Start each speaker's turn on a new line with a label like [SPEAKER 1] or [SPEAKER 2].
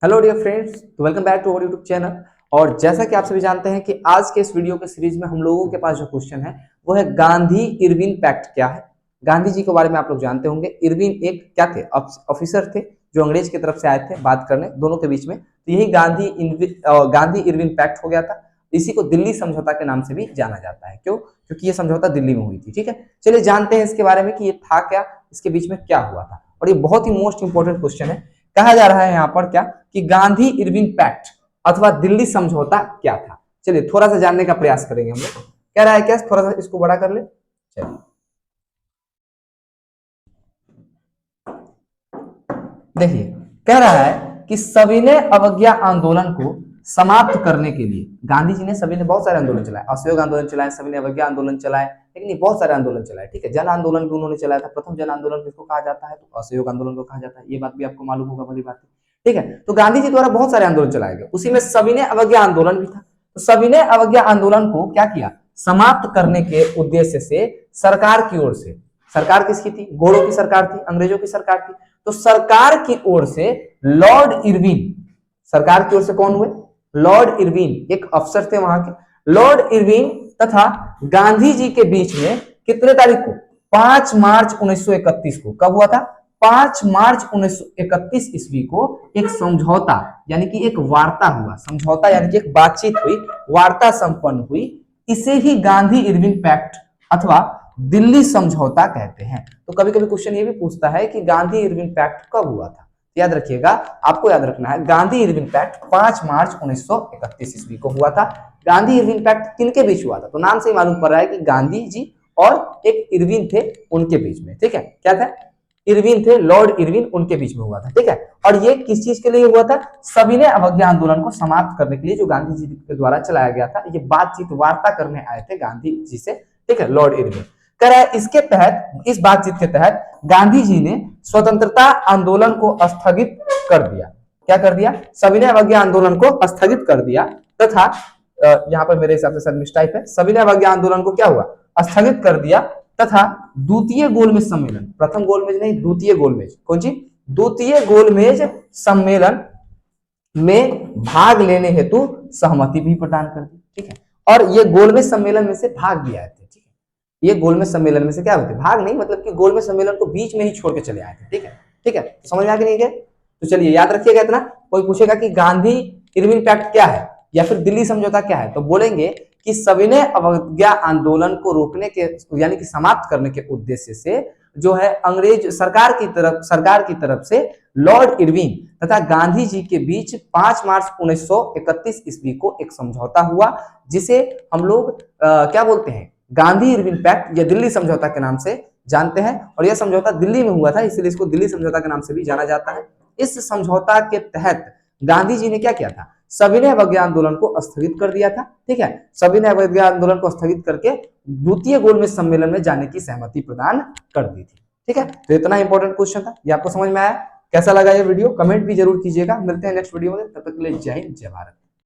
[SPEAKER 1] Hello dear friends, welcome back to our YouTube channel. और जैसा कि आप सभी जानते हैं कि आज के इस वीडियो के सीरीज में हम लोगों के पास जो क्वेश्चन है वो है गांधी इरविन पैक्ट क्या है। गांधी जी के बारे में आप लोग जानते होंगे। इरविन एक क्या थे, ऑफिसर थे जो अंग्रेज की तरफ से आए थे बात करने दोनों के बीच में। तो यही गांधी इरविन पैक्ट हो गया था। इसी को दिल्ली समझौता के नाम से भी जाना जाता है। क्यों? क्योंकि ये समझौता दिल्ली में हुई थी। ठीक है, चलिए जानते हैं इसके बारे में कि ये था क्या, इसके बीच में क्या हुआ था। और ये बहुत ही मोस्ट इंपोर्टेंट क्वेश्चन है। कहा जा रहा है यहाँ पर क्या कि गांधी इरविन पैक्ट अथवा दिल्ली समझौता क्या था। चलिए थोड़ा सा जानने का प्रयास करेंगे हम लोग। कह रहा है क्या, थोड़ा सा इसको बड़ा कर ले। चलिए देखिए, कह रहा है कि सविनय अवज्ञा आंदोलन को समाप्त करने के लिए गांधी जी ने सविनय बहुत सारे आंदोलन चलाए, असहयोग आंदोलन चलाए, सविनय अवज्ञा आंदोलन चलाए, लेकिन ये बहुत सारे आंदोलन चलाए। ठीक है, जन आंदोलन भी उन्होंने चलाया था। प्रथम जन आंदोलन किसको कहा जाता है, तो असहयोग आंदोलन को कहा जाता है। ये बात भी आपको मालूम होगा, बड़ी बात है। ठीक है, तो गांधी जी द्वारा बहुत सारे आंदोलन चलाए गए, उसी में सविनय अवज्ञा आंदोलन भी था। तो सविनय अवज्ञा आंदोलन को क्या किया, समाप्त करने के उद्देश्य से सरकार की ओर से, सरकार किसकी थी, घोड़ों की सरकार थी, अंग्रेजों की सरकार थी। तो सरकार की ओर से लॉर्ड इरविन, सरकार की ओर से कौन हुए, लॉर्ड इरविन एक अफसर थे वहां के। लॉर्ड इरविन तथा गांधी जी के बीच में कितने तारीख को, 5 मार्च 1931 को, कब हुआ था, 5 मार्च 1931 ईस्वी को एक समझौता यानी कि एक वार्ता हुआ। समझौता यानी कि एक बातचीत हुई, वार्ता संपन्न हुई। इसे ही गांधी इरविन पैक्ट अथवा दिल्ली समझौता कहते हैं। तो कभी कभी क्वेश्चन ये भी पूछता है कि गांधी इरविन पैक्ट कब हुआ था। याद रखिएगा, आपको याद रखना है, गांधी इरविन पैक्ट 5 मार्च 1931 ईस्वी को हुआ था। गांधी इरविन पैक्ट किनके बीच हुआ था, तो नाम से ही मालूम पड़ रहा है कि गांधी जी और एक इरविन थे उनके बीच में। ठीक है, क्या था, इरविन थे, लॉर्ड इरविन, उनके बीच में हुआ था। ठीक है, और ये किस चीज के लिए हुआ था, सविनय अवज्ञा आंदोलन को समाप्त करने के लिए जो गांधी जी के द्वारा चलाया गया था। ये बातचीत वार्ता करने आए थे गांधी जी से। ठीक है, लॉर्ड इरविन कह रहा है, इसके तहत, इस बातचीत के तहत गांधी जी ने स्वतंत्रता आंदोलन को स्थगित कर दिया। क्या कर दिया, सविनय अवज्ञा आंदोलन को स्थगित कर दिया तथा यहाँ पर मेरे हिसाब से सर मिस्टाइप है, सविनय अवज्ञा आंदोलन को क्या हुआ, स्थगित कर दिया तथा द्वितीय गोलमेज सम्मेलन, प्रथम गोलमेज नहीं, द्वितीय गोलमेज, कौन सी, द्वितीय गोलमेज सम्मेलन में भाग लेने हेतु सहमति भी प्रदान कर दी। ठीक है, और ये गोलमेज सम्मेलन में से भाग भी आए थे। ठीक है, ये गोलमेज सम्मेलन में से क्या होते, भाग नहीं, मतलब कि गोलमेज सम्मेलन को बीच में ही छोड़ के चले आए थे। ठीक है, ठीक है, समझ में आ गया नहीं क्या? तो चलिए याद रखिएगा इतना। कोई पूछेगा कि गांधी इरविन पैक्ट क्या है या फिर दिल्ली समझौता क्या है, तो बोलेंगे कि सविनय अवज्ञा आंदोलन को रोकने के यानी कि समाप्त करने के उद्देश्य से जो है अंग्रेज सरकार की तरफ से लॉर्ड इरविन तथा गांधी जी के बीच 5 मार्च 1931 ईस्वी को एक समझौता हुआ, जिसे हम लोग क्या बोलते हैं, गांधी इरविन पैक्ट या दिल्ली समझौता के नाम से जानते हैं। और यह समझौता दिल्ली में हुआ था, इसलिए इसको दिल्ली समझौता के नाम से भी जाना जाता है। इस समझौता के तहत गांधी जी ने क्या किया था, सविनय अवज्ञा आंदोलन को स्थगित कर दिया था। ठीक है, सविनय अवज्ञा आंदोलन को स्थगित करके द्वितीय गोलमेज सम्मेलन में जाने की सहमति प्रदान कर दी थी। ठीक है, तो इतना इंपॉर्टेंट क्वेश्चन था, ये आपको समझ में आया। कैसा लगा ये वीडियो, कमेंट भी जरूर कीजिएगा। मिलते हैं नेक्स्ट वीडियो में, तब तक के लिए जय हिंद, जय भारत।